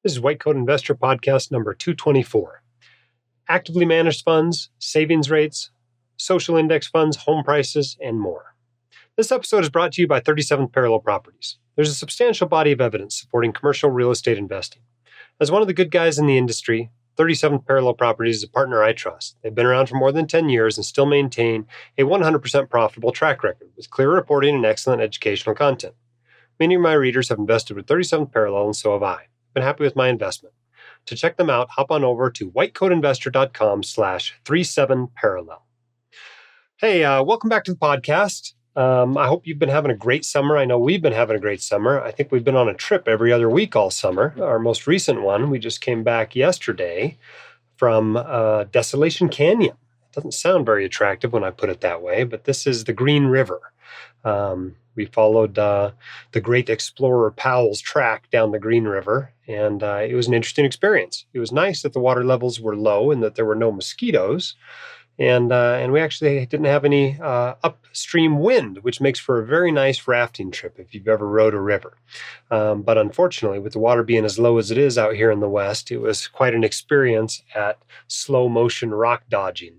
This is White Coat Investor Podcast number 224. Actively managed funds, savings rates, social index funds, home prices, and more. This episode is brought to you by 37th Parallel Properties. There's a substantial body of evidence supporting commercial real estate investing. As one of the good guys in the industry, 37th Parallel Properties is a partner I trust. They've been around for more than 10 years and still maintain a 100% profitable track record with clear reporting and excellent educational content. Many of my readers have invested with 37th Parallel, and so have I. Been happy with my investment. To check them out, hop on over to whitecoatinvestor.com/37parallel. Hey, welcome back to the podcast. I hope you've been having a great summer. I know we've been having a great summer. I think we've been on a trip every other week all summer. Our most recent one, we just came back yesterday from Desolation Canyon. It doesn't sound very attractive when I put it that way, but this is the Green River. We followed the great explorer Powell's track down the Green River, and it was an interesting experience. It was nice that the water levels were low and that there were no mosquitoes, and we actually didn't have any upstream wind, which makes for a very nice rafting trip if you've ever rode a river. But unfortunately, with the water being as low as it is out here in the West, it was quite an experience at slow motion rock dodging.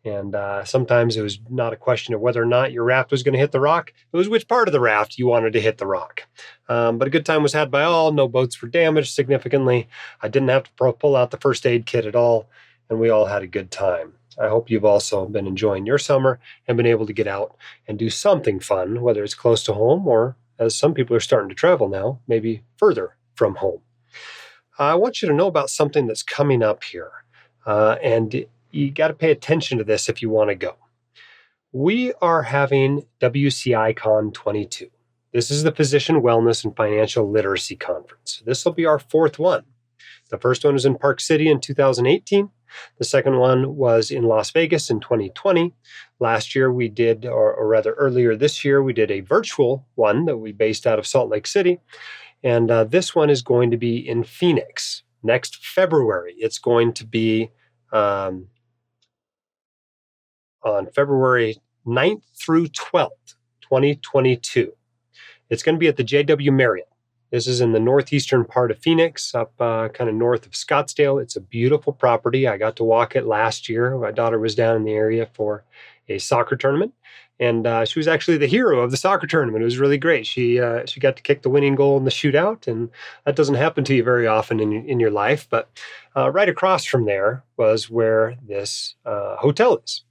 And sometimes it was not a question of whether or not your raft was going to hit the rock. It was which part of the raft you wanted to hit the rock. But a good time was had by all. No boats were damaged significantly. I didn't have to pull out the first aid kit at all. And we all had a good time. I hope you've also been enjoying your summer and been able to get out and do something fun, whether it's close to home or, as some people are starting to travel now, maybe further from home. I want you to know about something that's coming up here. And you got to pay attention to this if you want to go. We are having WCI Con 22. This is the Physician Wellness and Financial Literacy Conference. This will be our fourth one. The first one was in Park City in 2018. The second one was in Las Vegas in 2020. Last year we did, or rather earlier this year, we did a virtual one that we based out of Salt Lake City. And this one is going to be in Phoenix next February. It's going to be on February 9th through 12th, 2022. It's going to be at the JW Marriott. This is in the northeastern part of Phoenix, up kind of north of Scottsdale. It's a beautiful property. I got to walk it last year. My daughter was down in the area for a soccer tournament, and she was actually the hero of the soccer tournament. It was really great. She got to kick the winning goal in the shootout, and that doesn't happen to you very often in your life. But right across from there was where this hotel is.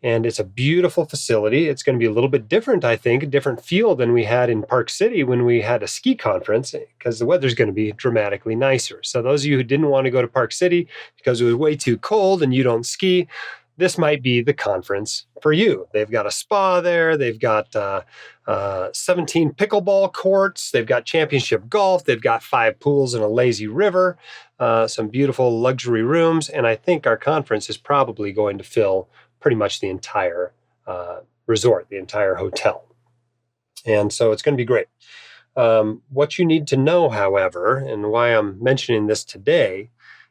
And it's a beautiful facility. It's going to be a little bit different, I think, a different feel than we had in Park City when we had a ski conference, because the weather's going to be dramatically nicer. So those of you who didn't want to go to Park City because it was way too cold and you don't ski, this might be the conference for you. They've got a spa there. They've got 17 pickleball courts. They've got championship golf. They've got 5 pools and a lazy river, some beautiful luxury rooms. And I think our conference is probably going to fill pretty much the entire resort, the entire hotel. And so it's going to be great. What you need to know, however, and why I'm mentioning this today,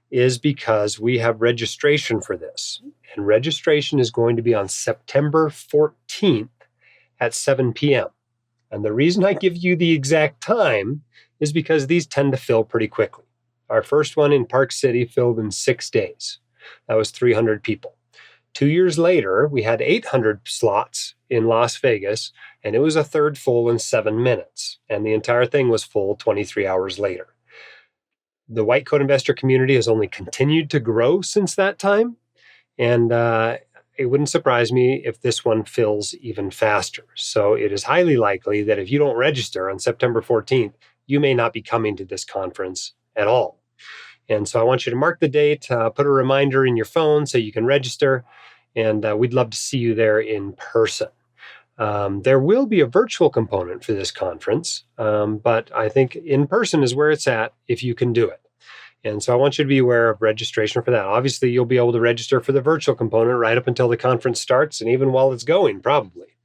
is because we have registration for this. And registration is going to be on September 14th at 7 p.m. And the reason I give you the exact time is because these tend to fill pretty quickly. Our first one in Park City filled in 6 days. That was 300 people. 2 years later, we had 800 slots in Las Vegas, and it was a third full in 7 minutes. And the entire thing was full 23 hours later. The White Coat investor community has only continued to grow since that time. And it wouldn't surprise me if this one fills even faster. So it is highly likely that if you don't register on September 14th, you may not be coming to this conference at all. And so I want you to mark the date, put a reminder in your phone so you can register, and we'd love to see you there in person. There will be a virtual component for this conference, but I think in person is where it's at if you can do it. And so I want you to be aware of registration for that. Obviously, you'll be able to register for the virtual component right up until the conference starts, and even while it's going, probably.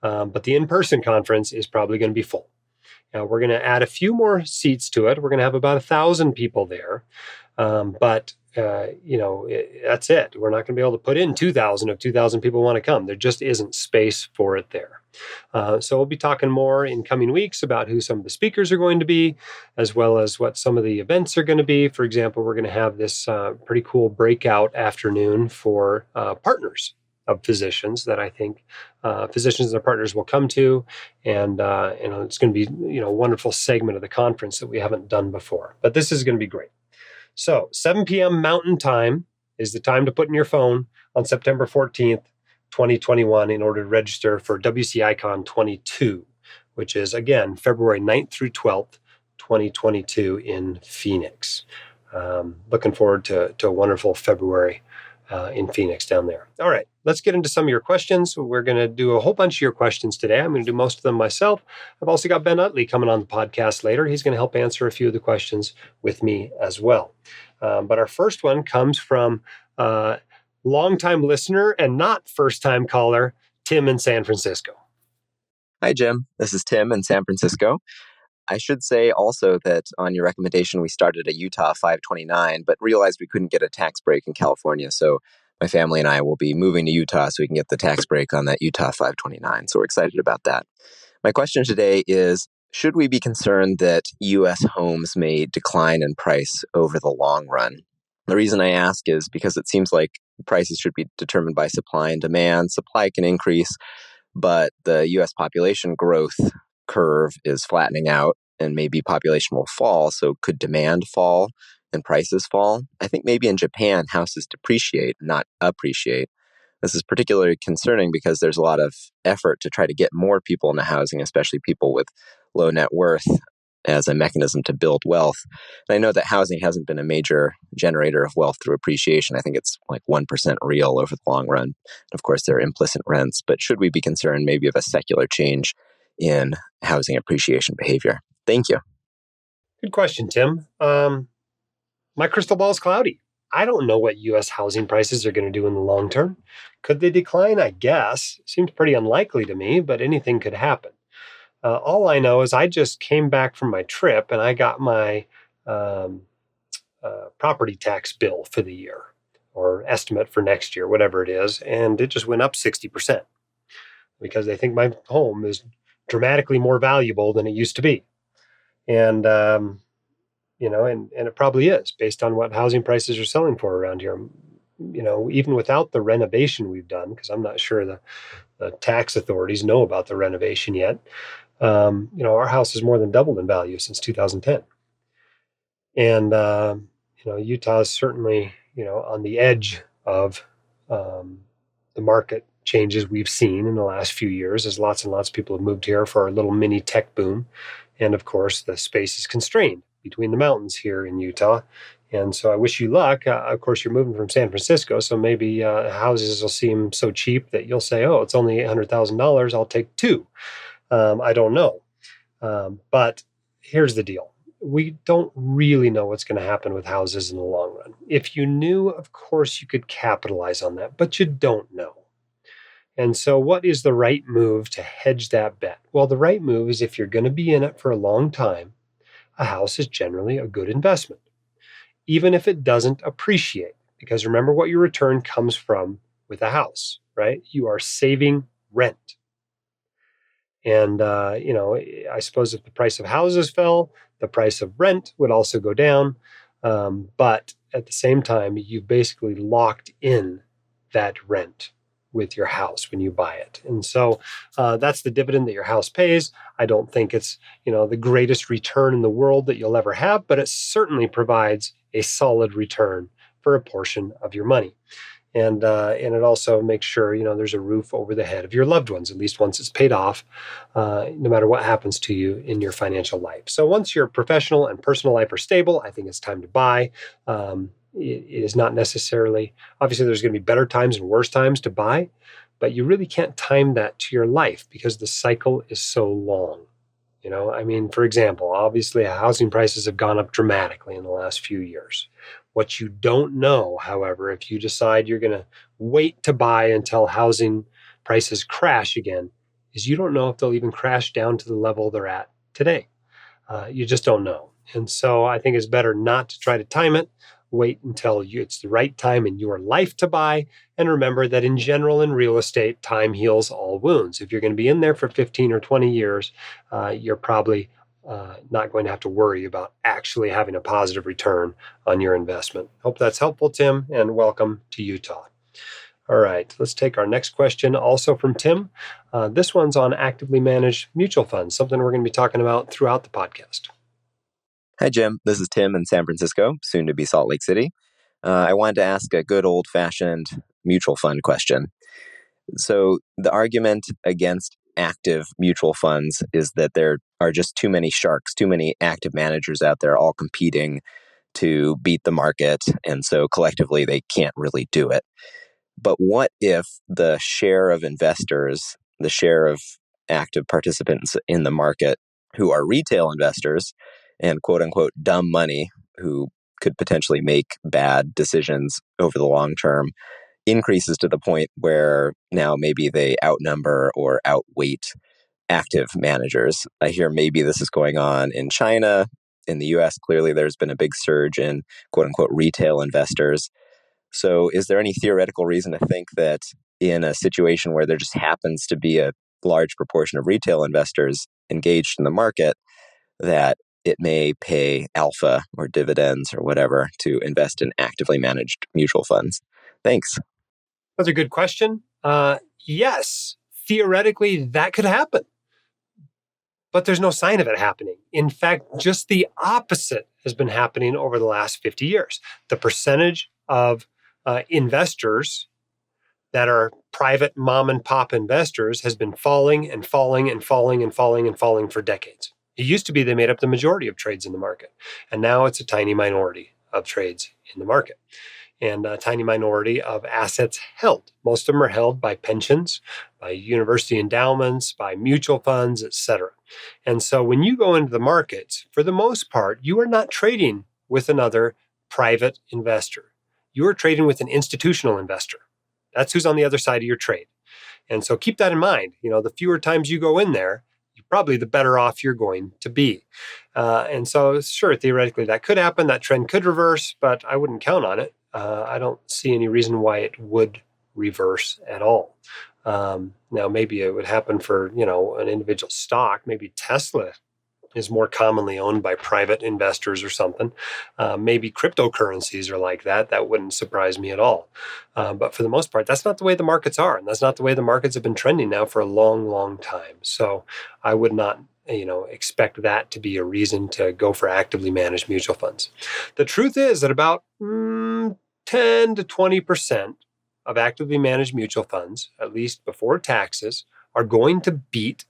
But the in-person conference is probably going to be full. Now, we're going to add a few more seats to it. We're going to have about 1,000 people there. But that's it. We're not going to be able to put in 2,000 if 2,000 people want to come. There just isn't space for it there. So we'll be talking more in coming weeks about who some of the speakers are going to be, as well as what some of the events are going to be. For example, we're going to have this pretty cool breakout afternoon for partners of physicians that I think physicians and their partners will come to, and it's going to be a wonderful segment of the conference that we haven't done before. But this is going to be great. So 7 p.m. Mountain Time is the time to put in your phone on September 14th, 2021 in order to register for WCICon 22, which is, again, February 9th through 12th, 2022 in Phoenix. Looking forward to a wonderful February in Phoenix down there. All right, let's get into some of your questions. We're going to do a whole bunch of your questions today. I'm going to do most of them myself. I've also got Ben Utley coming on the podcast later. He's going to help answer a few of the questions with me as well. But our first one comes from longtime listener and not first-time caller, Tim in San Francisco. Hi, Jim. This is Tim in San Francisco. I should say also that on your recommendation, we started a Utah 529, but realized we couldn't get a tax break in California. So my family and I will be moving to Utah so we can get the tax break on that Utah 529. So we're excited about that. My question today is, should we be concerned that U.S. homes may decline in price over the long run? The reason I ask is because it seems like prices should be determined by supply and demand. Supply can increase, but the U.S. population growth curve is flattening out and maybe population will fall. So could demand fall and prices fall? I think maybe in Japan, houses depreciate, not appreciate. This is particularly concerning because there's a lot of effort to try to get more people into housing, especially people with low net worth, as a mechanism to build wealth. And I know that housing hasn't been a major generator of wealth through appreciation. I think it's like 1% real over the long run. Of course, there are implicit rents, but should we be concerned maybe of a secular change in housing appreciation behavior? Thank you. Good question, Tim. My crystal ball is cloudy. I don't know what U.S. housing prices are going to do in the long term. Could they decline? I guess. Seems pretty unlikely to me, but anything could happen. All I know is I just came back from my trip and I got my property tax bill for the year, or estimate for next year, whatever it is, and it just went up 60% because they think my home is dramatically more valuable than it used to be. And and it probably is based on what housing prices are selling for around here. Even without the renovation we've done, because I'm not sure the tax authorities know about the renovation yet. Our house has more than doubled in value since 2010. And, Utah is certainly, on the edge of the market changes we've seen in the last few years, as lots and lots of people have moved here for our little mini tech boom. And of course, the space is constrained between the mountains here in Utah. And so I wish you luck. Of course, you're moving from San Francisco, so maybe houses will seem so cheap that you'll say, oh, it's only $800,000. I'll take two. I don't know. But here's the deal. We don't really know what's going to happen with houses in the long run. If you knew, of course, you could capitalize on that, but you don't know. And so what is the right move to hedge that bet? Well, the right move is if you're going to be in it for a long time, a house is generally a good investment, even if it doesn't appreciate. Because remember what your return comes from with a house, right? You are saving rent. And, I suppose if the price of houses fell, the price of rent would also go down. But at the same time, you've basically locked in that rent with your house when you buy it. And so that's the dividend that your house pays. I don't think it's, the greatest return in the world that you'll ever have, but it certainly provides a solid return for a portion of your money. And it also makes sure, there's a roof over the head of your loved ones, at least once it's paid off, no matter what happens to you in your financial life. So once your professional and personal life are stable, I think it's time to buy. It is not necessarily, obviously there's going to be better times and worse times to buy, but you really can't time that to your life because the cycle is so long. For example, obviously housing prices have gone up dramatically in the last few years. What you don't know, however, if you decide you're going to wait to buy until housing prices crash again, is you don't know if they'll even crash down to the level they're at today. You just don't know. And so I think it's better not to try to time it. Wait until it's the right time in your life to buy. And remember that in general, in real estate, time heals all wounds. If you're going to be in there for 15 or 20 years, you're probably not going to have to worry about actually having a positive return on your investment. Hope that's helpful, Tim, and welcome to Utah. All right, let's take our next question, also from Tim. This one's on actively managed mutual funds, something we're going to be talking about throughout the podcast. Hi, Jim. This is Tim in San Francisco, soon to be Salt Lake City. I wanted to ask a good old-fashioned mutual fund question. So the argument against active mutual funds is that there are just too many sharks, too many active managers out there all competing to beat the market, and so collectively they can't really do it. But what if the share of investors, the share of active participants in the market who are retail investors and quote unquote dumb money who could potentially make bad decisions over the long term increases to the point where now maybe they outnumber or outweight active managers? I hear maybe this is going on in China. In the US, clearly there's been a big surge in quote unquote retail investors. So is there any theoretical reason to think that in a situation where there just happens to be a large proportion of retail investors engaged in the market, that it may pay alpha or dividends or whatever to invest in actively managed mutual funds? Thanks. That's a good question. Yes, theoretically, that could happen, but there's no sign of it happening. In fact, just the opposite has been happening over the last 50 years. The percentage of investors that are private mom and pop investors has been falling and falling and falling and falling and falling for decades. It used to be they made up the majority of trades in the market, and now it's a tiny minority of trades in the market and a tiny minority of assets held. Most of them are held by pensions, by university endowments, by mutual funds, etc. And so when you go into the markets, for the most part, you are not trading with another private investor. You are trading with an institutional investor. That's who's on the other side of your trade. And so keep that in mind. The fewer times you go in there, probably the better off you're going to be. And so, sure, theoretically, that could happen. That trend could reverse, but I wouldn't count on it. I don't see any reason why it would reverse at all. Now, maybe it would happen for, an individual stock. Maybe Tesla is more commonly owned by private investors or something. Maybe cryptocurrencies are like that. That wouldn't surprise me at all. But for the most part, that's not the way the markets are. And that's not the way the markets have been trending now for a long, long time. So I would not expect that to be a reason to go for actively managed mutual funds. The truth is that about 10 to 20% of actively managed mutual funds, at least before taxes, are going to beat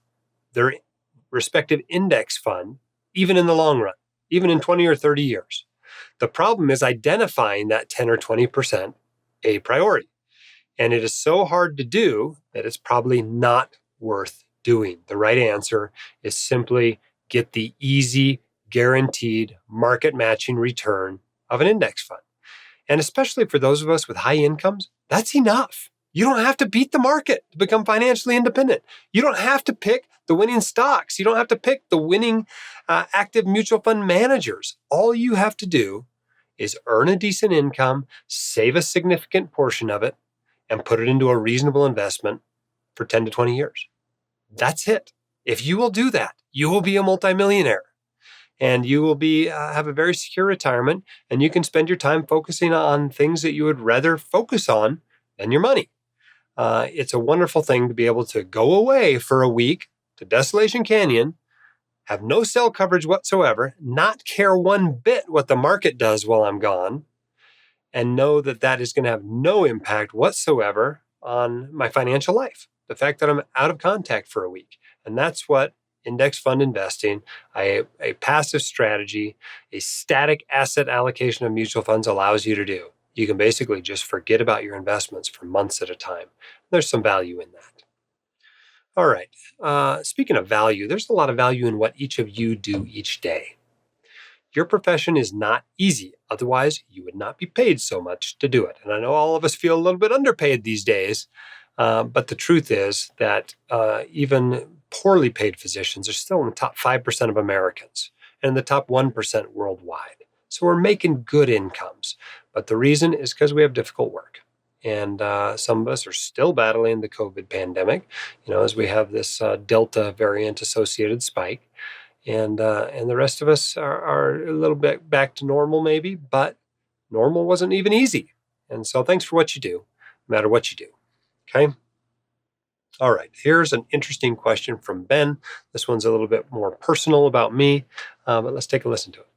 their respective index fund, even in the long run, even in 20 or 30 years. The problem is identifying that 10 or 20% a priority. And it is so hard to do that it's probably not worth doing. The right answer is simply get the easy, guaranteed market matching return of an index fund. And especially for those of us with high incomes, that's enough. You don't have to beat the market to become financially independent. You don't have to pick the winning stocks. You don't have to pick the winning active mutual fund managers. All you have to do is earn a decent income, save a significant portion of it, and put it into a reasonable investment for 10 to 20 years. That's it. If you will do that, you will be a multimillionaire. And you will be have a very secure retirement, and you can spend your time focusing on things that you would rather focus on than your money. It's a wonderful thing to be able to go away for a week to Desolation Canyon, have no cell coverage whatsoever, not care one bit what the market does while I'm gone, and know that that is going to have no impact whatsoever on my financial life. The fact that I'm out of contact for a week. And that's what index fund investing, a passive strategy, a static asset allocation of mutual funds allows you to do. You can basically just forget about your investments for months at a time. There's some value in that. All right. Speaking of value, there's a lot of value in what each of you do each day. Your profession is not easy. Otherwise, you would not be paid so much to do it. And I know all of us feel a little bit underpaid these days. But the truth is that even poorly paid physicians are still in the top 5% of Americans and the top 1% worldwide. So we're making good incomes. But the reason is because we have difficult work. And some of us are still battling the COVID pandemic, as we have this Delta variant associated spike. And the rest of us are a little bit back to normal maybe, but normal wasn't even easy. And so thanks for what you do, no matter what you do. Okay? All right, here's an interesting question from Ben. This one's a little bit more personal about me, but let's take a listen to it.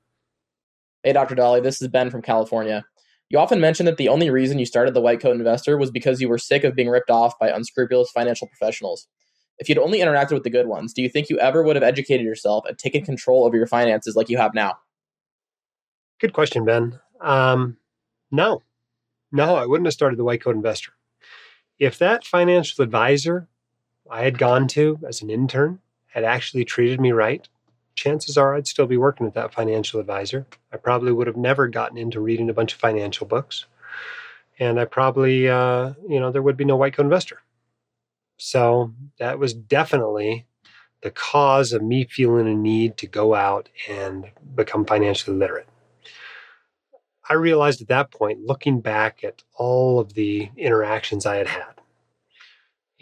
Hey, Dr. Dolly, this is Ben from California. You often mention that the only reason you started the White Coat Investor was because you were sick of being ripped off by unscrupulous financial professionals. If you'd only interacted with the good ones, do you think you ever would have educated yourself and taken control over your finances like you have now? Good question, Ben. No, I wouldn't have started the White Coat Investor. If that financial advisor I had gone to as an intern had actually treated me right, chances are I'd still be working with that financial advisor. I probably would have never gotten into reading a bunch of financial books. And I probably, there would be no White Coat Investor. So that was definitely the cause of me feeling a need to go out and become financially literate. I realized at that point, looking back at all of the interactions I had had,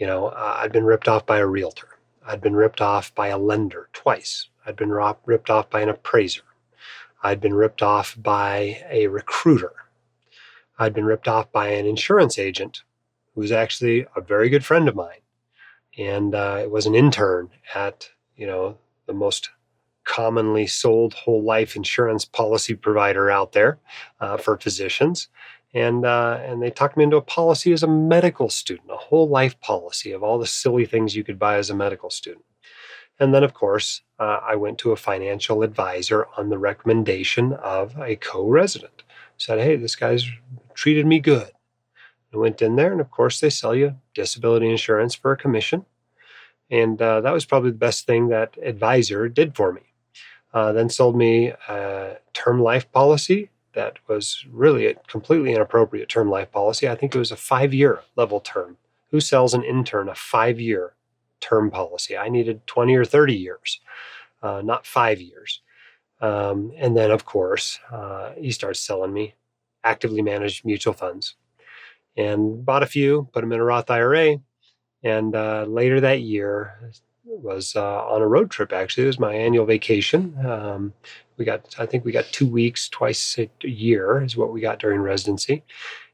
I'd been ripped off by a realtor. I'd been ripped off by a lender twice. I'd been ripped off by an appraiser. I'd been ripped off by a recruiter. I'd been ripped off by an insurance agent who was actually a very good friend of mine. And it was an intern at, the most commonly sold whole life insurance policy provider out there for physicians. And they talked me into a policy as a medical student, a whole life policy of all the silly things you could buy as a medical student. And then, of course, I went to a financial advisor on the recommendation of a co-resident. Said, hey, this guy's treated me good. I went in there, and of course, they sell you disability insurance for a commission. And that was probably the best thing that advisor did for me. Then sold me a term life policy that was really a completely inappropriate term life policy. I think it was a 5-year level term. Who sells an intern a 5-year term policy? I needed 20 or 30 years, not 5 years. And then, of course, he starts selling me actively managed mutual funds and bought a few, put them in a Roth IRA. And later that year, was on a road trip. Actually, it was my annual vacation. I think we got 2 weeks, twice a year is what we got during residency.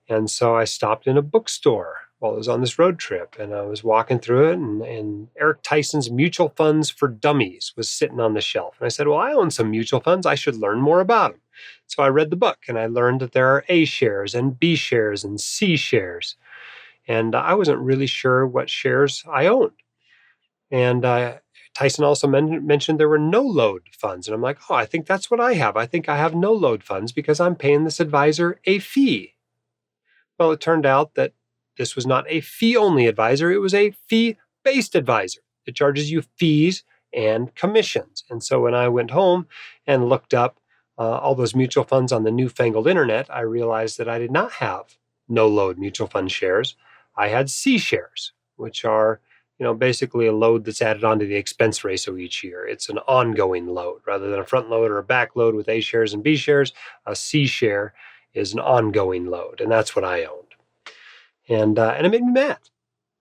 And so I stopped in a bookstore while I was on this road trip, and I was walking through it, and Eric Tyson's Mutual Funds for Dummies was sitting on the shelf. And I said, well, I own some mutual funds. I should learn more about them. So I read the book, and I learned that there are A shares and B shares and C shares. And I wasn't really sure what shares I owned. And Tyson also mentioned there were no load funds. And I'm like, oh, I think that's what I have. I think I have no load funds because I'm paying this advisor a fee. Well, it turned out that this was not a fee-only advisor. It was a fee-based advisor. It charges you fees and commissions. And so when I went home and looked up all those mutual funds on the newfangled internet, I realized that I did not have no load mutual fund shares. I had C shares, which are basically a load that's added onto the expense ratio each year. It's an ongoing load rather than a front load or a back load with A shares and B shares. A C share is an ongoing load, and that's what I owned. And it made me mad.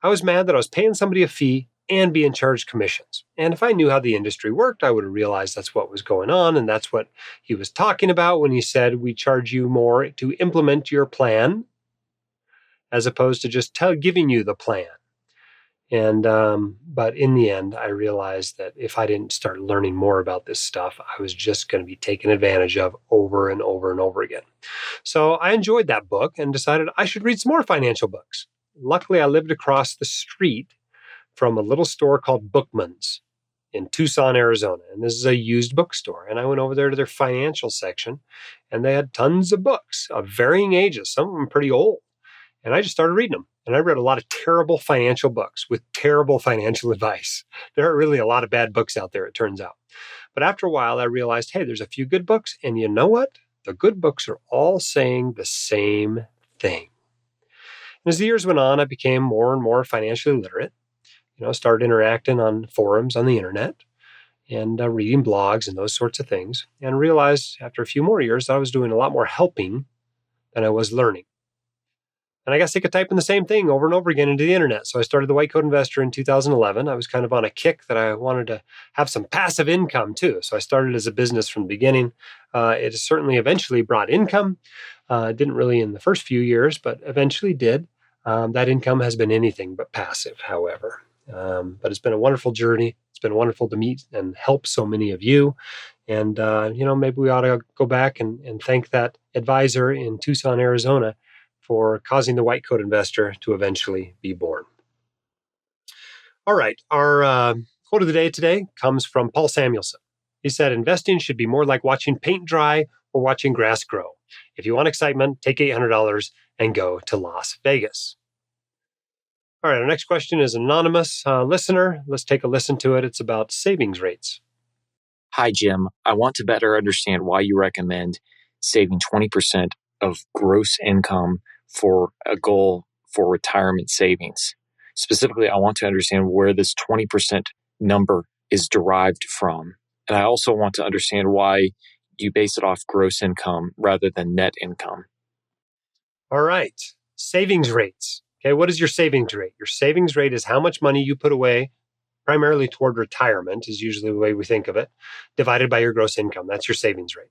I was mad that I was paying somebody a fee and being charged commissions. And if I knew how the industry worked, I would have realized that's what was going on, and that's what he was talking about when he said we charge you more to implement your plan as opposed to just giving you the plan. And but in the end, I realized that if I didn't start learning more about this stuff, I was just going to be taken advantage of over and over and over again. So I enjoyed that book and decided I should read some more financial books. Luckily, I lived across the street from a little store called Bookman's in Tucson, Arizona. And this is a used bookstore. And I went over there to their financial section, and they had tons of books of varying ages, some of them pretty old. And I just started reading them. And I read a lot of terrible financial books with terrible financial advice. There are really a lot of bad books out there, it turns out. But after a while, I realized, hey, there's a few good books. And you know what? The good books are all saying the same thing. And as the years went on, I became more and more financially literate. Started interacting on forums on the internet. and reading blogs and those sorts of things, and realized after a few more years that I was doing a lot more helping than I was learning. And I got sick of typing the same thing over and over again into the internet. So I started the White Coat Investor in 2011. I was kind of on a kick that I wanted to have some passive income too. So I started as a business from the beginning. It has certainly eventually brought income. Didn't really in the first few years, but eventually did. That income has been anything but passive, however. But it's been a wonderful journey. It's been wonderful to meet and help so many of you. And, maybe we ought to go back and thank that advisor in Tucson, Arizona, for causing the White Coat Investor to eventually be born. All right, our quote of the day today comes from Paul Samuelson. He said, investing should be more like watching paint dry or watching grass grow. If you want excitement, take $800 and go to Las Vegas. All right, our next question is anonymous listener. Let's take a listen to it. It's about savings rates. Hi, Jim. I want to better understand why you recommend saving 20% of gross income for a goal for retirement savings. Specifically, I want to understand where this 20% number is derived from. And I also want to understand why you base it off gross income rather than net income. All right, savings rates. Okay, what is your savings rate? Your savings rate is how much money you put away primarily toward retirement, is usually the way we think of it, divided by your gross income. That's your savings rate.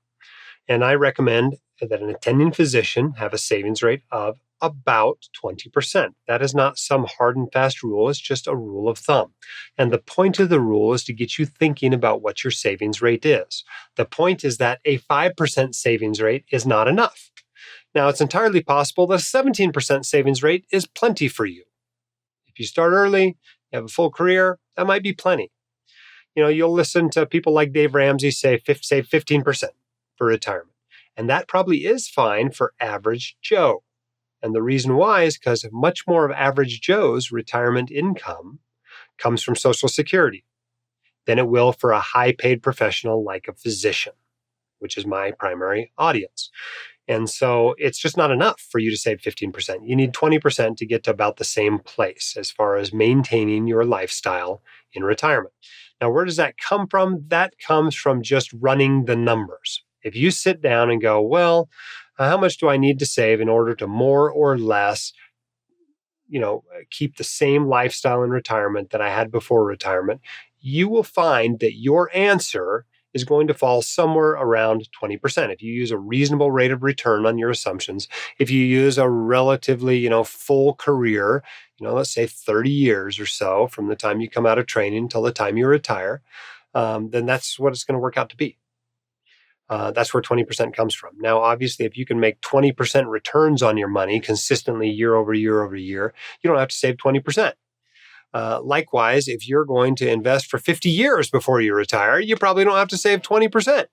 And I recommend that an attending physician have a savings rate of about 20%. That is not some hard and fast rule. It's just a rule of thumb. And the point of the rule is to get you thinking about what your savings rate is. The point is that a 5% savings rate is not enough. Now, it's entirely possible that a 17% savings rate is plenty for you. If you start early, you have a full career, that might be plenty. You'll listen to people like Dave Ramsey say save 15% for retirement. And that probably is fine for average Joe. And the reason why is because much more of average Joe's retirement income comes from Social Security than it will for a high-paid professional like a physician, which is my primary audience. And so it's just not enough for you to save 15%. You need 20% to get to about the same place as far as maintaining your lifestyle in retirement. Now, where does that come from? That comes from just running the numbers. If you sit down and go, well, how much do I need to save in order to more or less, keep the same lifestyle in retirement that I had before retirement, you will find that your answer is going to fall somewhere around 20%. If you use a reasonable rate of return on your assumptions, if you use a relatively, full career, let's say 30 years or so from the time you come out of training until the time you retire, then that's what it's going to work out to be. That's where 20% comes from. Now, obviously, if you can make 20% returns on your money consistently year over year over year, you don't have to save 20%. Likewise, if you're going to invest for 50 years before you retire, you probably don't have to save 20%.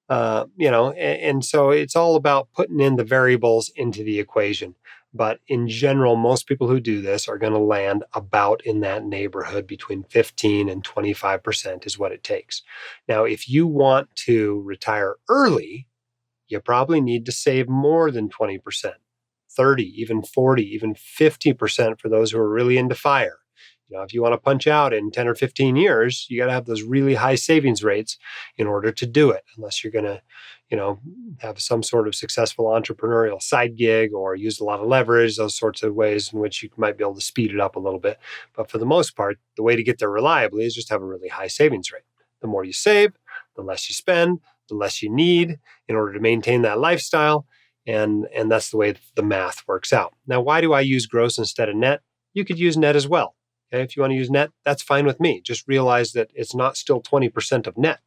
And so it's all about putting in the variables into the equation. But in general, most people who do this are going to land about in that neighborhood between 15 and 25% is what it takes. Now, if you want to retire early, you probably need to save more than 20%, 30, even 40, even 50% for those who are really into fire. If you want to punch out in 10 or 15 years, you got to have those really high savings rates in order to do it, unless you're going to, have some sort of successful entrepreneurial side gig or use a lot of leverage, those sorts of ways in which you might be able to speed it up a little bit. But for the most part, the way to get there reliably is just have a really high savings rate. The more you save, the less you spend, the less you need in order to maintain that lifestyle. And that's the way the math works out. Now, why do I use gross instead of net? You could use net as well. Okay, if you want to use net, that's fine with me. Just realize that it's not still 20% of net.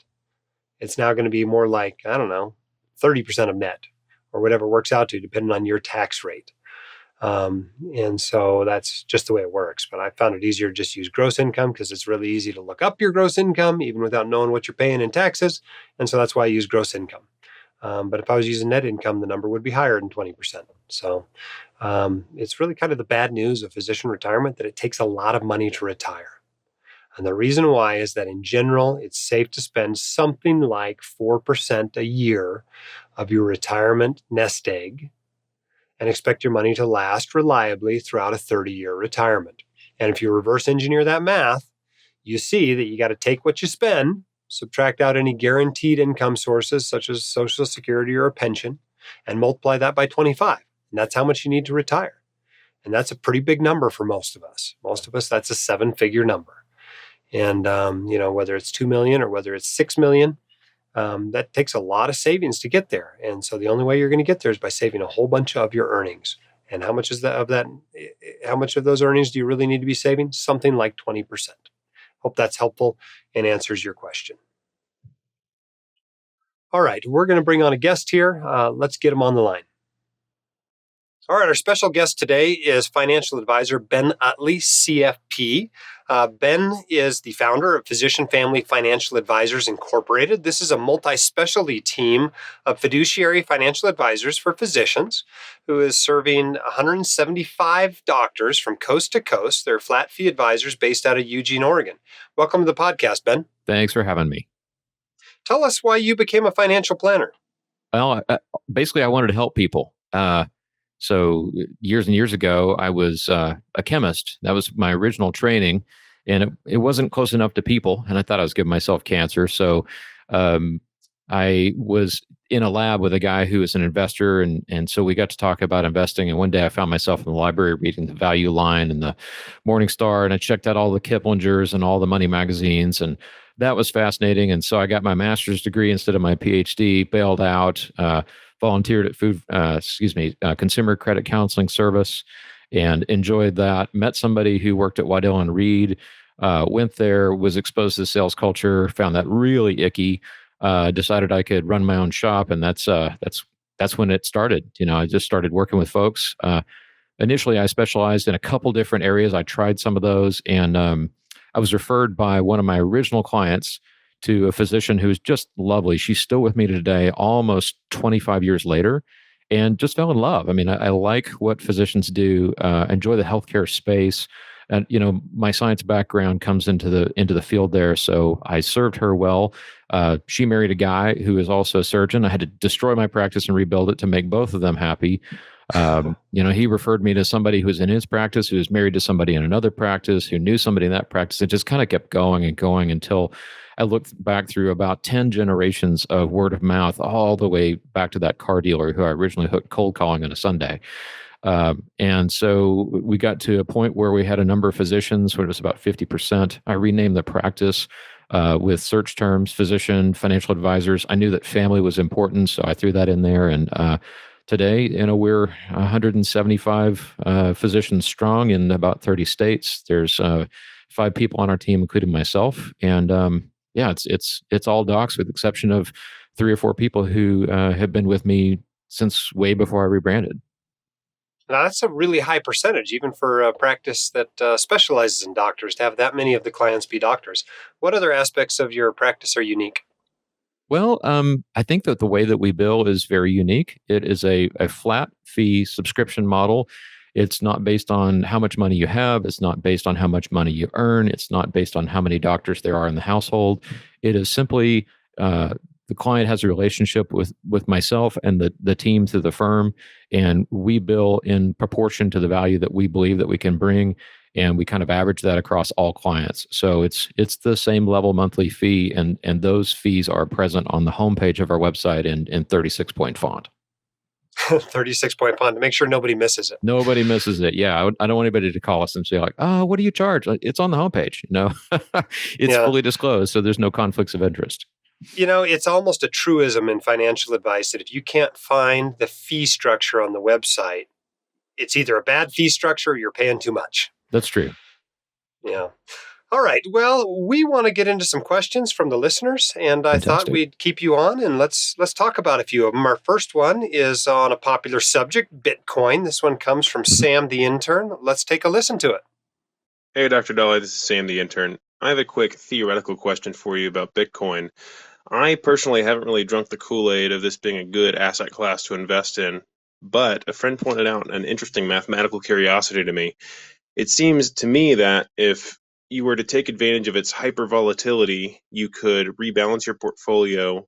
It's now going to be more like, 30% of net or whatever it works out to, depending on your tax rate. And so that's just the way it works. But I found it easier to just use gross income because it's really easy to look up your gross income even without knowing what you're paying in taxes. And so that's why I use gross income. But if I was using net income, the number would be higher than 20%. So it's really kind of the bad news of physician retirement that it takes a lot of money to retire. And the reason why is that in general, it's safe to spend something like 4% a year of your retirement nest egg and expect your money to last reliably throughout a 30-year retirement. And if you reverse engineer that math, you see that you got to take what you spend, subtract out any guaranteed income sources such as Social Security or a pension, and multiply that by 25. And that's how much you need to retire. And that's a pretty big number for most of us. Most of us, that's a 7-figure number. And, whether it's 2 million or whether it's 6 million, that takes a lot of savings to get there. And so the only way you're going to get there is by saving a whole bunch of your earnings. And how much is that of that? How much of those earnings do you really need to be saving? Something like 20%. Hope that's helpful and answers your question. All right, we're going to bring on a guest here. Let's get him on the line. All right, our special guest today is financial advisor Ben Utley, CFP. Ben is the founder of Physician Family Financial Advisors Incorporated. This is a multi-specialty team of fiduciary financial advisors for physicians who is serving 175 doctors from coast to coast. They're flat fee advisors based out of Eugene, Oregon. Welcome to the podcast, Ben. Thanks for having me. Tell us why you became a financial planner. Well, basically, I wanted to help people. So years and years ago, I was a chemist. That was my original training, and it wasn't close enough to people, and I thought I was giving myself cancer. So I was in a lab with a guy who was an investor, and so we got to talk about investing. And one day I found myself in the library reading the Value Line and the Morning Star, and I checked out all the Kiplingers and all the money magazines, and that was fascinating. And so I got my master's degree instead of my PhD, bailed out, volunteered at Consumer Credit Counseling Service, and enjoyed that. Met somebody who worked at Waddell and Reed, went there, was exposed to the sales culture, found that really icky, decided I could run my own shop. And that's when it started. I just started working with folks. Initially, I specialized in a couple different areas. I tried some of those, and I was referred by one of my original clients to a physician who's just lovely. She's still with me today, almost 25 years later, and just fell in love. I mean, I like what physicians do, enjoy the healthcare space. And, my science background comes into the field there. So I served her well. She married a guy who is also a surgeon. I had to destroy my practice and rebuild it to make both of them happy. He referred me to somebody who was in his practice, who was married to somebody in another practice, who knew somebody in that practice. It just kind of kept going and going until I looked back through about 10 generations of word of mouth, all the way back to that car dealer who I originally hooked cold calling on a Sunday. And so we got to a point where we had a number of physicians, where it was about 50%. I renamed the practice with search terms, physician, financial advisors. I knew that family was important, so I threw that in there. And today, we're 175 physicians strong in about 30 states. There's 5 people on our team, including myself. And it's all docs, with the exception of 3 or 4 people who have been with me since way before I rebranded. Now, that's a really high percentage, even for a practice that specializes in doctors, to have that many of the clients be doctors. What other aspects of your practice are unique? Well, I think that the way that we bill is very unique. It is a flat fee subscription model. It's not based on how much money you have. It's not based on how much money you earn. It's not based on how many doctors there are in the household. It is simply the client has a relationship with myself and the team through the firm, and we bill in proportion to the value that we believe that we can bring, and we kind of average that across all clients. So it's the same level monthly fee, and those fees are present on the homepage of our website in 36-point font. 36-point font to make sure nobody misses it. Nobody misses it. Yeah, I don't want anybody to call us and say like, "Oh, what do you charge?" It's on the homepage. It's fully disclosed, so there's no conflicts of interest. It's almost a truism in financial advice that if you can't find the fee structure on the website, it's either a bad fee structure or you're paying too much. That's true. Yeah. All right. Well, we want to get into some questions from the listeners, and I thought we'd keep you on, and let's talk about a few of them. Our first one is on a popular subject, Bitcoin. This one comes from Sam the intern. Let's take a listen to it. Hey, Dr. Dolly, this is Sam the intern. I have a quick theoretical question for you about Bitcoin. I personally haven't really drunk the Kool-Aid of this being a good asset class to invest in, but a friend pointed out an interesting mathematical curiosity to me. It seems to me that if you were to take advantage of its hyper volatility, you could rebalance your portfolio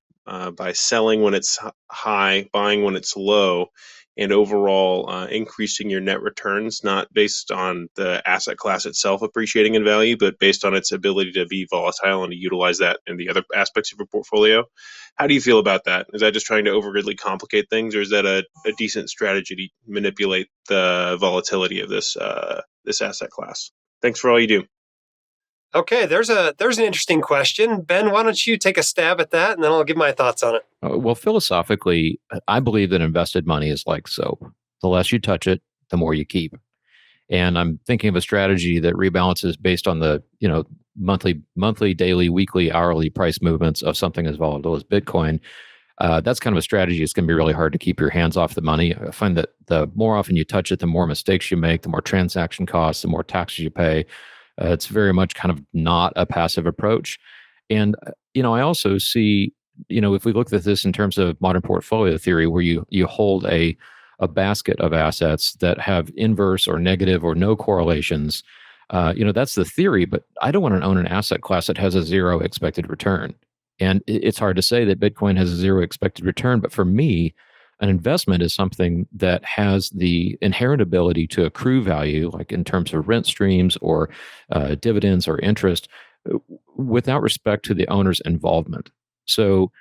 by selling when it's high, buying when it's low, and overall increasing your net returns, not based on the asset class itself appreciating in value, but based on its ability to be volatile and to utilize that in the other aspects of your portfolio. How do you feel about that? Is that just trying to overly complicate things, or is that a decent strategy to manipulate the volatility of this asset class? Thanks for all you do. Okay, there's an interesting question. Ben, why don't you take a stab at that, and then I'll give my thoughts on it. Well, philosophically, I believe that invested money is like soap. The less you touch it, the more you keep. And I'm thinking of a strategy that rebalances based on the monthly, daily, weekly, hourly price movements of something as volatile as Bitcoin. That's kind of a strategy. It's going to be really hard to keep your hands off the money. I find that the more often you touch it, the more mistakes you make, the more transaction costs, the more taxes you pay. It's very much kind of not a passive approach. And, I also see, if we look at this in terms of modern portfolio theory, where you hold a basket of assets that have inverse or negative or no correlations, that's the theory, but I don't want to own an asset class that has a zero expected return. And it's hard to say that Bitcoin has a zero expected return, but for me, an investment is something that has the inherent ability to accrue value, like in terms of rent streams or dividends or interest, without respect to the owner's involvement. So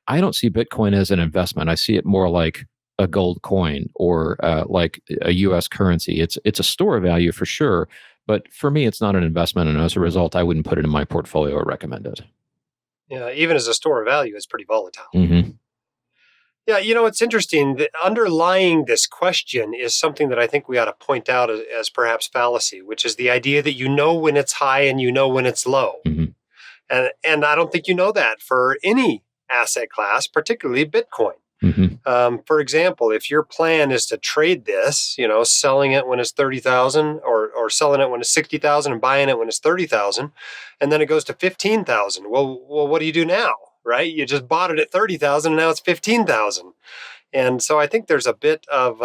I don't see Bitcoin as an investment. I see it more like a gold coin or like a U.S. currency. It's a store of value for sure, but for me, it's not an investment, and as a result, I wouldn't put it in my portfolio or recommend it. Yeah, even as a store of value, it's pretty volatile. Mm-hmm. Yeah, it's interesting. The underlying this question is something that I think we ought to point out as perhaps fallacy, which is the idea that you know when it's high and you know when it's low. Mm-hmm. And I don't think you know that for any asset class, particularly Bitcoin. Mm-hmm. For example, if your plan is to trade this, selling it when it's 30,000 or selling it when it's 60,000 and buying it when it's 30,000, and then it goes to 15,000. Well, what do you do now? Right? You just bought it at 30,000 and now it's 15,000. And so I think there's a bit of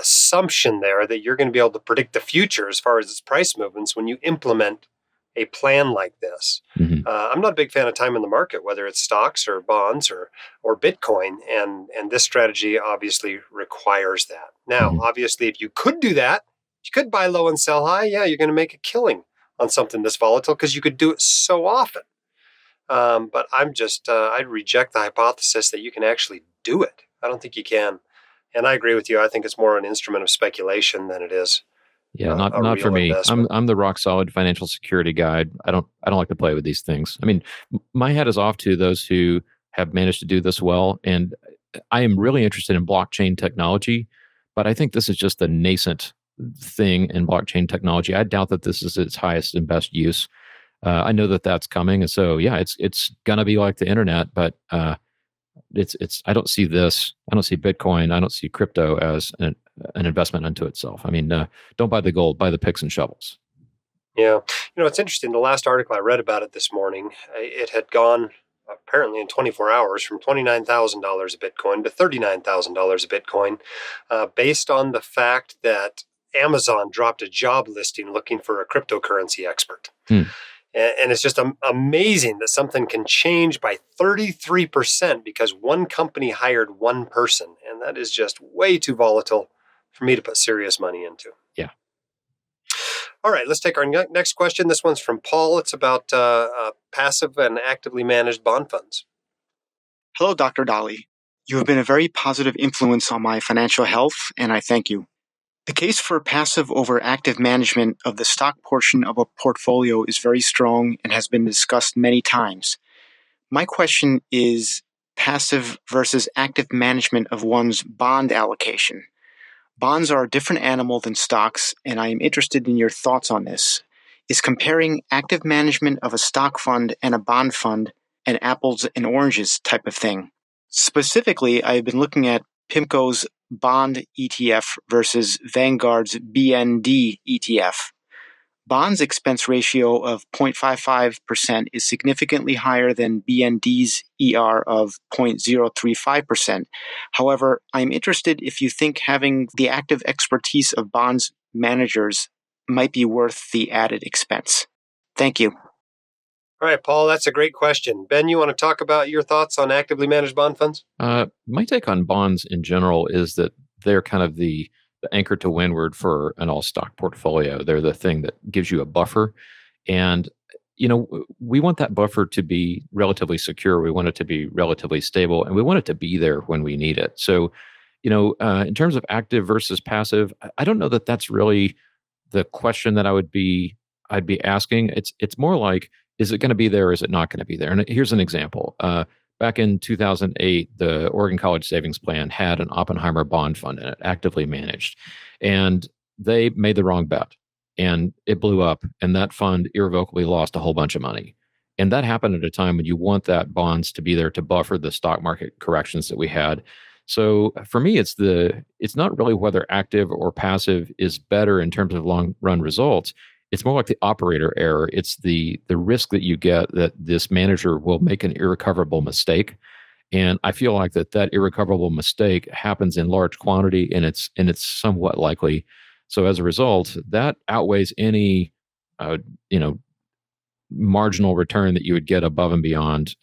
assumption there that you're going to be able to predict the future as far as its price movements when you implement a plan like this. Mm-hmm. I'm not a big fan of time in the market, whether it's stocks or bonds or Bitcoin, and this strategy obviously requires that. Now, Mm-hmm. obviously, if you could do that, you could buy low and sell high. Yeah, you're going to make a killing on something this volatile because you could do it so often. But I'd reject the hypothesis that you can actually do it. I don't think you can. And I agree with you. I think it's more an instrument of speculation than it is. Yeah, not for me. Investment. I'm the rock solid financial security guy. I don't like to play with these things. I mean, my hat is off to those who have managed to do this well, and I am really interested in blockchain technology, but I think this is just the nascent thing in blockchain technology. I doubt that this is its highest and best use. I know that that's coming, and so yeah, it's gonna be like the internet, but it's I don't see this. I don't see Bitcoin. I don't see crypto as an investment unto itself. I mean, don't buy the gold, buy the picks and shovels. Yeah. It's interesting. The last article I read about it this morning, it had gone apparently in 24 hours from $29,000 a Bitcoin to $39,000 a Bitcoin, based on the fact that Amazon dropped a job listing looking for a cryptocurrency expert. And it's just amazing that something can change by 33% because one company hired one person. And that is just way too volatile for me to put serious money into. Yeah. All right, let's take our next question. This one's from Paul. It's about passive and actively managed bond funds. Hello, Dr. Dolly. You have been a very positive influence on my financial health, and I thank you. The case for passive over active management of the stock portion of a portfolio is very strong and has been discussed many times. My question is passive versus active management of one's bond allocation. Bonds are a different animal than stocks, and I am interested in your thoughts on this. Is comparing active management of a stock fund and a bond fund an apples and oranges type of thing? Specifically, I have been looking at PIMCO's bond ETF versus Vanguard's BND ETF. Bond's expense ratio of 0.55% is significantly higher than BND's ER of 0.035%. However, I'm interested if you think having the active expertise of bonds managers might be worth the added expense. Thank you. All right, Paul, that's a great question. Ben, you want to talk about your thoughts on actively managed bond funds? My take on bonds in general is that they're kind of the anchor to windward for an all stock portfolio. They're the thing that gives you a buffer. And, we want that buffer to be relatively secure. We want it to be relatively stable, and we want it to be there when we need it. So, in terms of active versus passive, I don't know that that's really the question that I'd be asking. It's more like, is it going to be there? Or is it not going to be there? And here's an example. Back in 2008, the Oregon College Savings Plan had an Oppenheimer bond fund in it, actively managed, and they made the wrong bet, and it blew up, and that fund irrevocably lost a whole bunch of money. And that happened at a time when you want that bonds to be there to buffer the stock market corrections that we had. So for me, it's not really whether active or passive is better in terms of long run results. It's more like the operator error. It's the risk that you get that this manager will make an irrecoverable mistake. And I feel like that irrecoverable mistake happens in large quantity, and it's somewhat likely. So as a result, that outweighs any uh, you know marginal return that you would get above and beyond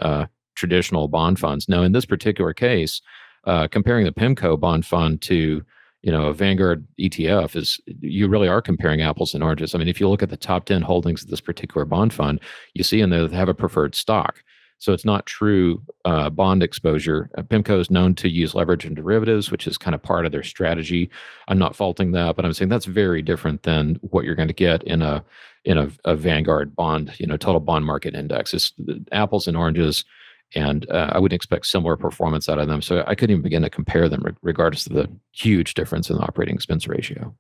traditional bond funds. Now, in this particular case, comparing the PIMCO bond fund to a Vanguard ETF, is you really are comparing apples and oranges. I mean, if you look at the top 10 holdings of this particular bond fund, you see in there they have a preferred stock. So it's not true bond exposure. PIMCO is known to use leverage and derivatives, which is kind of part of their strategy. I'm not faulting that, but I'm saying that's very different than what you're going to get in a Vanguard bond, total bond market index. It's apples and oranges, and I wouldn't expect similar performance out of them. So I couldn't even begin to compare them, regardless of the huge difference in the operating expense ratio.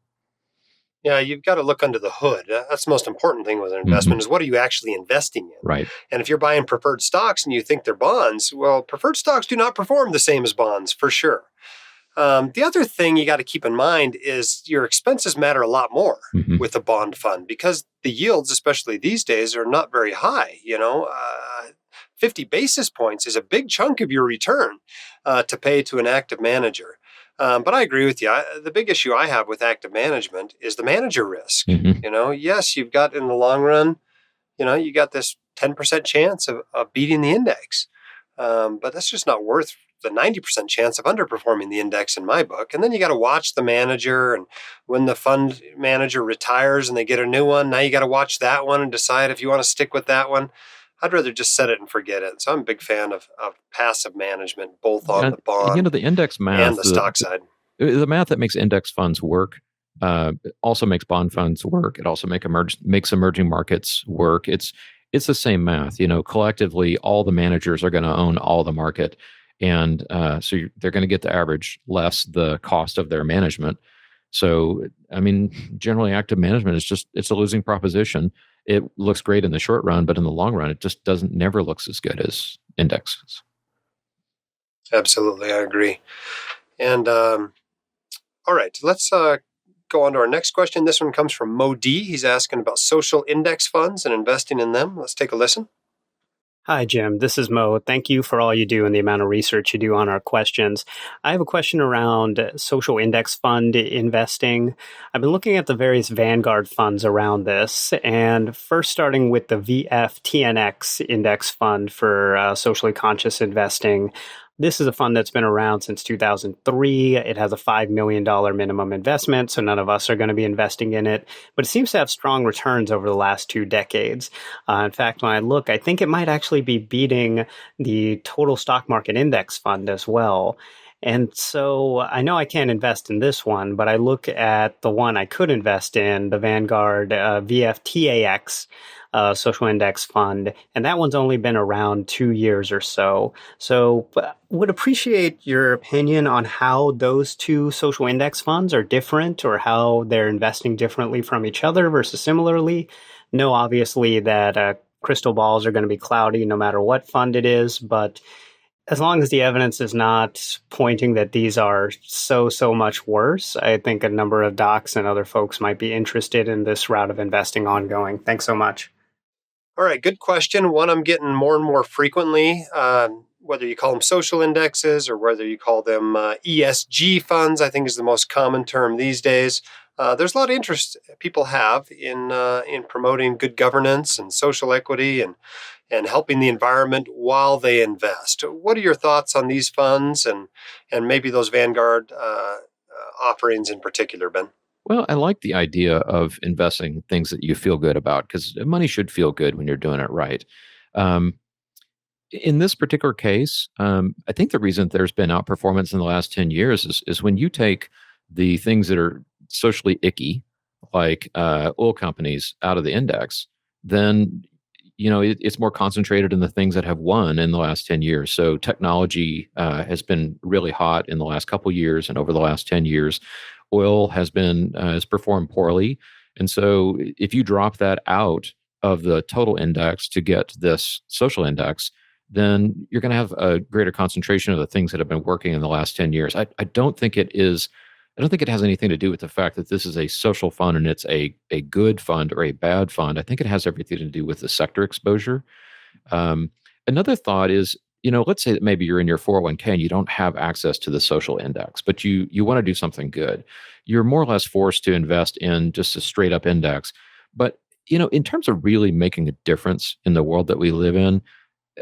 Yeah, you've got to look under the hood. That's the most important thing with an investment is what are you actually investing in? Right. And if you're buying preferred stocks and you think they're bonds, well, preferred stocks do not perform the same as bonds for sure. The other thing you got to keep in mind is your expenses matter a lot more with a bond fund because the yields, especially these days, are not very high. 50 basis points is a big chunk of your return to pay to an active manager. But I agree with you. The big issue I have with active management is the manager risk. Yes, you've got in the long run, you got this 10% chance of beating the index. But that's just not worth the 90% chance of underperforming the index in my book. And then you got to watch the manager. And when the fund manager retires and they get a new one, now you got to watch that one and decide if you want to stick with that one. I'd rather just set it and forget it. So I'm a big fan of passive management, both on the bond the index math, and the stock side. The math that makes index funds work also makes bond funds work. It also makes emerging markets work. It's the same math. Collectively, all the managers are going to own all the market. And so they're going to get the average less the cost of their management. So, I mean, generally active management it's a losing proposition. It looks great in the short run, but in the long run, it just never looks as good as indexes. Absolutely. I agree. And all right, let's go on to our next question. This one comes from Mo D. He's asking about social index funds and investing in them. Let's take a listen. Hi, Jim. This is Mo. Thank you for all you do and the amount of research you do on our questions. I have a question around social index fund investing. I've been looking at the various Vanguard funds around this, and first starting with the VFTNX index fund for socially conscious investing. This is a fund that's been around since 2003. It has a $5 million minimum investment, so none of us are going to be investing in it. But it seems to have strong returns over the last 2 decades. In fact, when I look, I think it might actually be beating the total stock market index fund as well. And so I know I can't invest in this one, but I look at the one I could invest in, the Vanguard VFTAX social index fund, and that one's only been around 2 years or so. So would appreciate your opinion on how those two social index funds are different or how they're investing differently from each other versus similarly. Know obviously that crystal balls are going to be cloudy no matter what fund it is, but as long as the evidence is not pointing that these are so much worse, I think a number of docs and other folks might be interested in this route of investing ongoing. Thanks so much. All right, good question. One I'm getting more and more frequently, whether you call them social indexes or whether you call them ESG funds, I think is the most common term these days. There's a lot of interest people have in promoting good governance and social equity and and helping the environment while they invest. What are your thoughts on these funds and maybe those Vanguard offerings in particular, Ben? Well, I like the idea of investing in things that you feel good about, because money should feel good when you're doing it right. Um, in this particular case, I think the reason there's been outperformance in the last 10 years is when you take the things that are socially icky, like oil companies, out of the index, then it's more concentrated in the things that have won in the last 10 years. So technology has been really hot in the last couple of years, and over the last 10 years, oil has performed poorly. And so if you drop that out of the total index to get this social index, then you're going to have a greater concentration of the things that have been working in the last 10 years. I don't think it is. I don't think it has anything to do with the fact that this is a social fund and it's a good fund or a bad fund. I think it has everything to do with the sector exposure. Another thought is, let's say that maybe you're in your 401k and you don't have access to the social index, but you want to do something good. You're more or less forced to invest in just a straight up index. But, in terms of really making a difference in the world that we live in,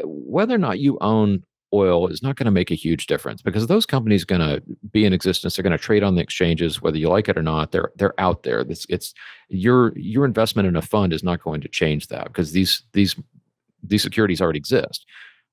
whether or not you own oil is not going to make a huge difference, because those companies are going to be in existence. They're going to trade on the exchanges, whether you like it or not. They're out there. It's your investment in a fund is not going to change that, because these securities already exist.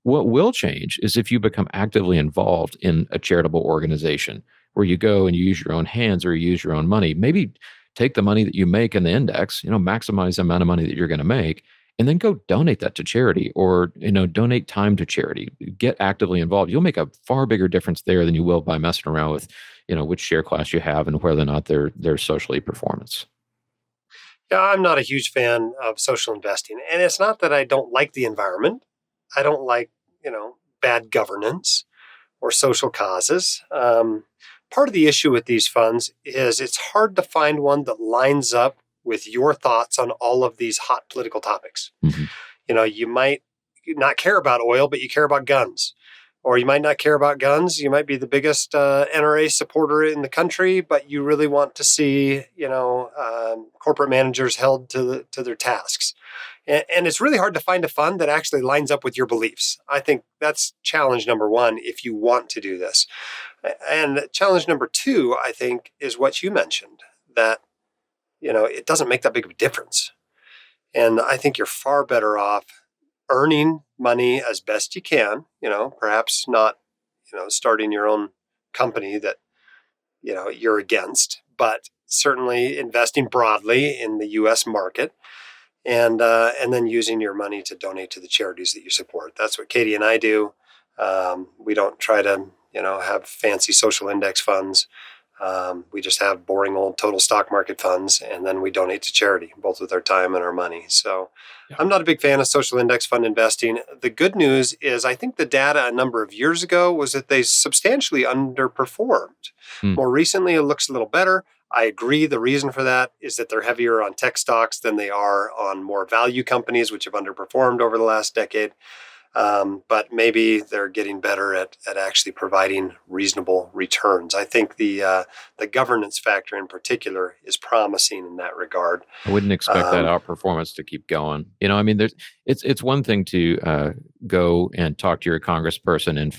What will change is if you become actively involved in a charitable organization where you go and you use your own hands or you use your own money. Maybe take the money that you make in the index, maximize the amount of money that you're going to make, and then go donate that to charity, or donate time to charity. Get actively involved. You'll make a far bigger difference there than you will by messing around with which share class you have and whether or not they're socially performance. Yeah, I'm not a huge fan of social investing, and it's not that I don't like the environment. I don't like bad governance or social causes. Part of the issue with these funds is it's hard to find one that lines up with your thoughts on all of these hot political topics. Mm-hmm. You might not care about oil, but you care about guns. Or you might not care about guns. You might be the biggest NRA supporter in the country, but you really want to see, corporate managers held to their tasks. And it's really hard to find a fund that actually lines up with your beliefs. I think that's challenge number one if you want to do this. And challenge number two, I think, is what you mentioned, that it doesn't make that big of a difference. And I think you're far better off earning money as best you can, perhaps not, starting your own company that, you're against, but certainly investing broadly in the U.S. market and then using your money to donate to the charities that you support. That's what Katie and I do. We don't try to, have fancy social index funds. We just have boring old total stock market funds, and then we donate to charity, both with our time and our money. So I'm not a big fan of social index fund investing. The good news is I think the data a number of years ago was that they substantially underperformed. More recently, it looks a little better. I agree. The reason for that is that they're heavier on tech stocks than they are on more value companies, which have underperformed over the last decade. But maybe they're getting better at actually providing reasonable returns. I think the governance factor in particular is promising in that regard. I wouldn't expect that outperformance to keep going. It's one thing to go and talk to your congressperson in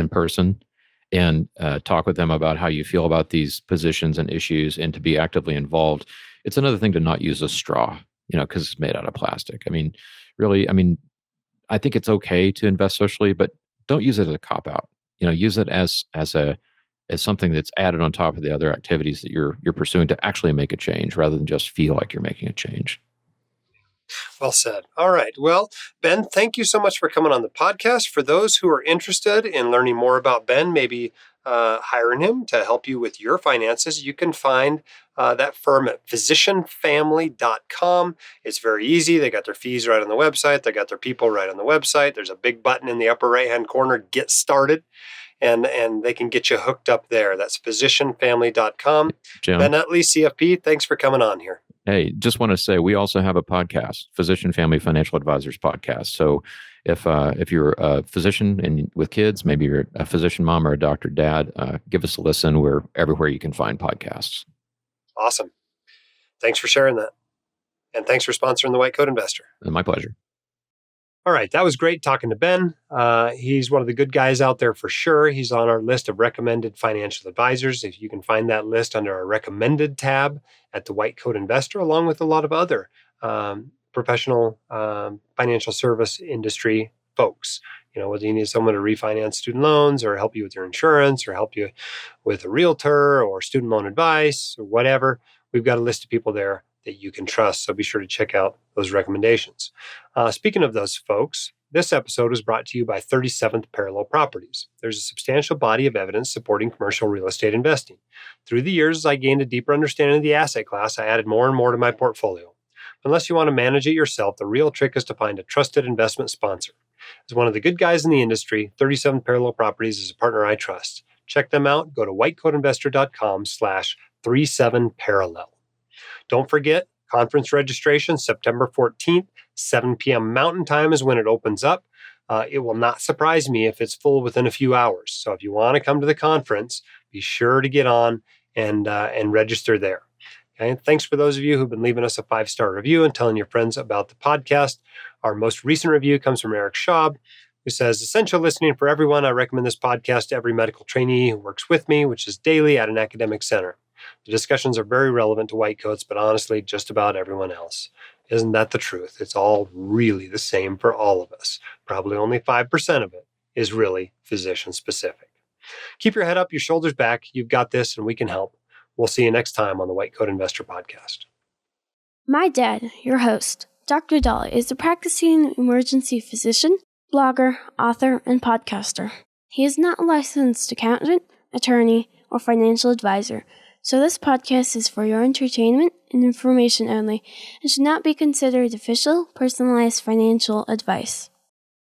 person and talk with them about how you feel about these positions and issues, and to be actively involved. It's another thing to not use a straw, because it's made out of plastic. I think it's okay to invest socially, but don't use it as a cop out. Use it as something that's added on top of the other activities that you're pursuing to actually make a change, rather than just feel like you're making a change. Well said. All right. Well, Ben, thank you so much for coming on the podcast. For those who are interested in learning more about Ben, maybe hiring him to help you with your finances, you can find that firm at physicianfamily.com. It's very easy. They got their fees right on the website. They got their people right on the website. There's a big button in the upper right-hand corner, Get Started, and they can get you hooked up there. That's physicianfamily.com. Jim. Ben Utley, CFP, thanks for coming on here. Hey, just want to say we also have a podcast, Physician Family Financial Advisors podcast. So if you're a physician and with kids, maybe you're a physician mom or a doctor dad, give us a listen. We're everywhere you can find podcasts. Awesome. Thanks for sharing that. And thanks for sponsoring the White Coat Investor. My pleasure. All right, that was great talking to Ben. He's one of the good guys out there for sure. He's on our list of recommended financial advisors. If you can find that list under our recommended tab at the White Coat Investor, along with a lot of other professional financial service industry folks. Whether you need someone to refinance student loans or help you with your insurance or help you with a realtor or student loan advice or whatever, we've got a list of people there that you can trust. So be sure to check out those recommendations. Speaking of those folks, this episode is brought to you by 37th Parallel Properties. There's a substantial body of evidence supporting commercial real estate investing. Through the years, as I gained a deeper understanding of the asset class, I added more and more to my portfolio. Unless you want to manage it yourself, the real trick is to find a trusted investment sponsor. As one of the good guys in the industry, 37th Parallel Properties is a partner I trust. Check them out. Go to whitecoatinvestor.com/37parallel. Don't forget, conference registration, September 14th, 7 p.m. Mountain Time is when it opens up. It will not surprise me if it's full within a few hours. So if you want to come to the conference, be sure to get on and register there. Okay? Thanks for those of you who've been leaving us a 5-star review and telling your friends about the podcast. Our most recent review comes from Eric Schaub, who says, essential listening for everyone. I recommend this podcast to every medical trainee who works with me, which is daily at an academic center. The discussions are very relevant to white coats, but honestly, just about everyone else. Isn't that the truth? It's all really the same for all of us. Probably only 5% of it is really physician specific. Keep your head up, your shoulders back. You've got this, and we can help. We'll see you next time on the White Coat Investor Podcast. My dad, your host, Dr. Dolly, is a practicing emergency physician, blogger, author, and podcaster. He is not a licensed accountant, attorney, or financial advisor, so this podcast is for your entertainment and information only and should not be considered official, personalized financial advice.